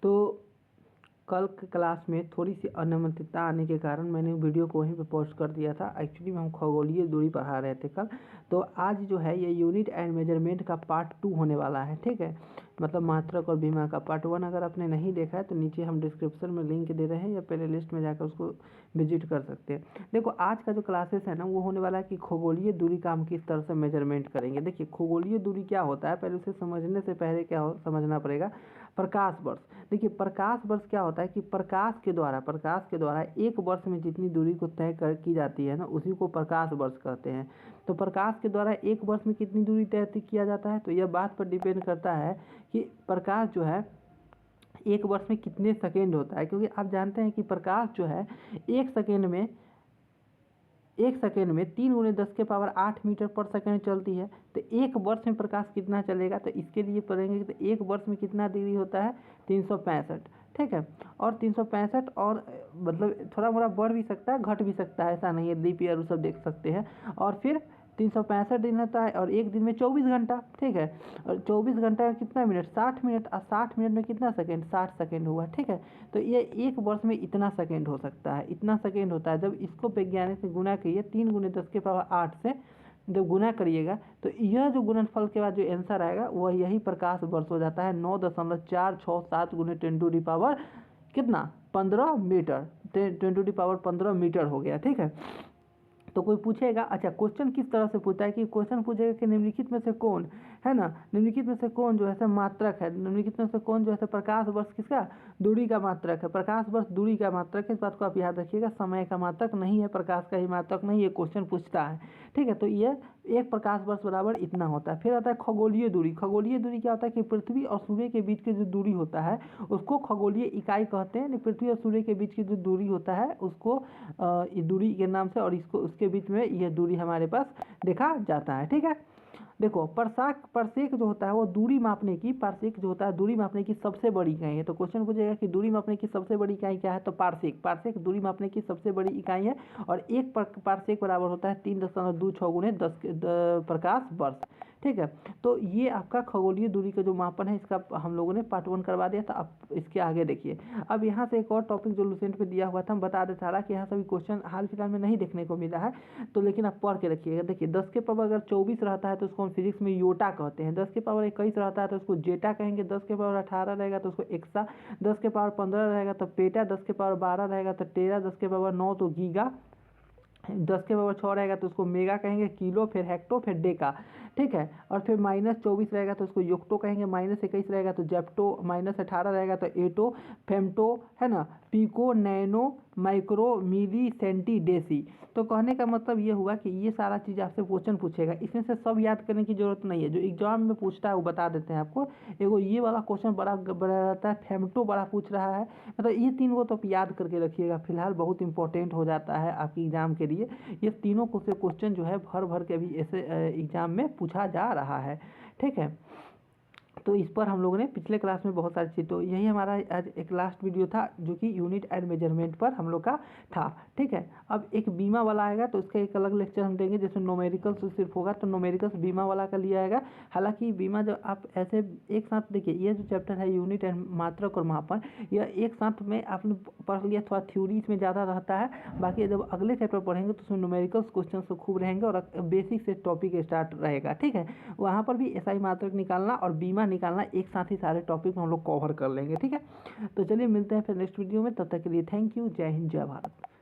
तो कल के क्लास में थोड़ी सी अनियमितता आने के कारण मैंने वीडियो को वहीं पे पोस्ट कर दिया था। एक्चुअली में हम खगोलीय दूरी पढ़ा रहे थे कल, तो आज जो है ये यूनिट एंड मेजरमेंट का पार्ट 2 होने वाला है। ठीक है, मतलब मात्रक और बीमा का पार्ट 1 अगर आपने नहीं देखा है तो नीचे हम डिस्क्रिप्शन में लिंक दे रहे हैं या प्ले लिस्ट में जाकर उसको विजिट कर सकते हैं। देखो आज का जो क्लासेस है ना वो होने वाला है कि खगोलीय दूरी का हम किस तरह से मेजरमेंट करेंगे। देखिए खगोलीय दूरी क्या होता है, पहले उसे समझने से पहले समझना पड़ेगा प्रकाश वर्ष। देखिए प्रकाश वर्ष क्या होता है कि प्रकाश के द्वारा एक वर्ष में जितनी दूरी को तय की जाती है ना उसी को प्रकाश वर्ष कहते हैं। तो प्रकाश के द्वारा एक वर्ष में कितनी दूरी तय किया जाता है, तो यह बात पर डिपेंड करता है कि प्रकाश जो है एक वर्ष में कितने सेकेंड होता है, क्योंकि आप जानते हैं कि प्रकाश जो है एक सेकेंड में 3 × 10⁸ मीटर पर सेकेंड चलती है। तो एक वर्ष में प्रकाश कितना चलेगा, तो इसके लिए पढ़ेंगे तो एक वर्ष में कितना डिग्री होता है 365। ठीक है, और 365 और मतलब थोड़ा मोड़ा बढ़ भी सकता है घट भी सकता है, ऐसा नहीं है, लीप ईयर सब देख सकते हैं। और फिर 365 दिन होता है और एक दिन में 24 घंटा। ठीक है, और 24 घंटा में कितना मिनट 60 मिनट, और 60 मिनट में कितना सेकेंड 60 सेकेंड हुआ। ठीक है, तो ये एक वर्ष में इतना सेकेंड हो सकता है, इतना सेकेंड होता है। जब इसको वैज्ञानिक से गुना करिए 3 × 10⁸ से जब गुना करिएगा तो यह जो गुणनफल के बाद जो आंसर आएगा वह यही प्रकाश वर्ष हो जाता है। 9.467 × 10⁻⁻ कितना 15 मीटर, 10⁻15 मीटर हो गया। ठीक है, तो कोई पूछेगा अच्छा क्वेश्चन किस तरह से पूछता है कि क्वेश्चन पूछेगा कि निम्नलिखित में से कौन है ना, निम्नलिखित में से कौन जो है मात्रक है, निम्नलिखित में से कौन जो है प्रकाश वर्ष किसका दूरी का मात्रक है। प्रकाश वर्ष दूरी का मात्रक है, इस बात को आप याद रखिएगा, समय का मात्रक नहीं है, प्रकाश का ही मात्रक नहीं, ये क्वेश्चन पूछता है। ठीक है, तो ये एक प्रकाश वर्ष बराबर इतना होता है। फिर आता है खगोलीय दूरी। खगोलीय दूरी क्या होता है कि पृथ्वी और सूर्य के बीच की जो दूरी होता है उसको खगोलीय इकाई कहते हैं। पृथ्वी और सूर्य के बीच की जो दूरी होता है उसको दूरी के नाम से, और इसको उसके बीच में यह दूरी हमारे पास देखा जाता है। ठीक है, देखो पारसेक जो होता है वो दूरी मापने की, पारसेक जो होता है दूरी मापने की सबसे बड़ी इकाई है। तो क्वेश्चन पूछेगा कि दूरी मापने की सबसे बड़ी इकाई क्या है, तो पारसेक दूरी मापने की सबसे बड़ी इकाई है। और एक पारसेक बराबर होता है 3.26 × 10 प्रकाश वर्ष। ठीक है, तो ये आपका खगोलीय दूरी का जो मापन है इसका हम लोगों ने पार्ट 1 करवा दिया था। अब इसके आगे देखिए, अब यहाँ से एक और टॉपिक जो लुसेंट पे दिया हुआ था हम बता देता रहा कि यहाँ सभी क्वेश्चन हाल फिलहाल में नहीं देखने को मिला है, तो लेकिन आप पढ़ के रखिएगा। देखिए 10⁻ अगर 24 रहता है तो उसको हम फिजिक्स में योटा कहते हैं, 10⁻ 21 रहता है तो उसको जेटा कहेंगे, 10⁻ 18 रहेगा तो उसको एक्सा, 10⁻ 15 रहेगा तो पेटा, 10⁻ 12 रहेगा तो टेरा, 10⁻ 9 तो गीगा, 10⁻ 6 रहेगा तो उसको मेगा कहेंगे, किलो, फिर हेक्टो, फिर डेका। ठीक है, और फिर -24 रहेगा तो उसको युक्टो कहेंगे, -21 रहेगा तो जेप्टो, -18 रहेगा तो एटो, फेम्टो, है ना, पिको, नैनो, माइक्रो, मिली, सेंटी, डेसी। तो कहने का मतलब ये हुआ कि ये सारा चीज़ आपसे क्वेश्चन पूछेगा, इसमें से सब याद करने की जरूरत नहीं है, जो एग्जाम में पूछता है वो बता देते हैं आपको। एगो ये वाला क्वेश्चन बड़ा रहता है, फेम्टो बड़ा पूछ रहा है, मतलब ये तीन को तो आप याद करके रखिएगा, फिलहाल बहुत इंपॉर्टेंट हो जाता है आपकी एग्जाम के लिए। ये तीनों को से क्वेश्चन जो है भर के भी ऐसे एग्जाम में पूछा जा रहा है। ठीक है, तो इस पर हम लोगों ने पिछले क्लास में बहुत सारी चीज़, तो यही हमारा आज एक लास्ट वीडियो था जो कि यूनिट एंड मेजरमेंट पर हम लोग का था। ठीक है, अब एक बीमा वाला आएगा तो उसका एक अलग लेक्चर हम देंगे जिसमें नोमेरिकल्स सिर्फ होगा, तो नोमेरिकल्स बीमा वाला का लिया आएगा। हालांकि बीमा जब आप ऐसे एक साथ देखिए, ये जो चैप्टर है यूनिट एंड मात्रक और मापन, यह एक साथ में आपने पढ़ लिया, थोड़ा थ्योरी इसमें ज़्यादा रहता है, बाकी जब अगले चैप्टर पढ़ेंगे तो उसमें नोमेरिकल्स क्वेश्चन तो खूब रहेंगे और बेसिक से टॉपिक स्टार्ट रहेगा। ठीक है, वहाँ पर भी एसआई मात्रक निकालना और बीमा निकालना एक साथ ही सारे टॉपिक हम लोग कवर कर लेंगे। ठीक है, तो चलिए मिलते हैं फिर नेक्स्ट वीडियो में, तब तक के लिए थैंक यू, जय हिंद, जय भारत।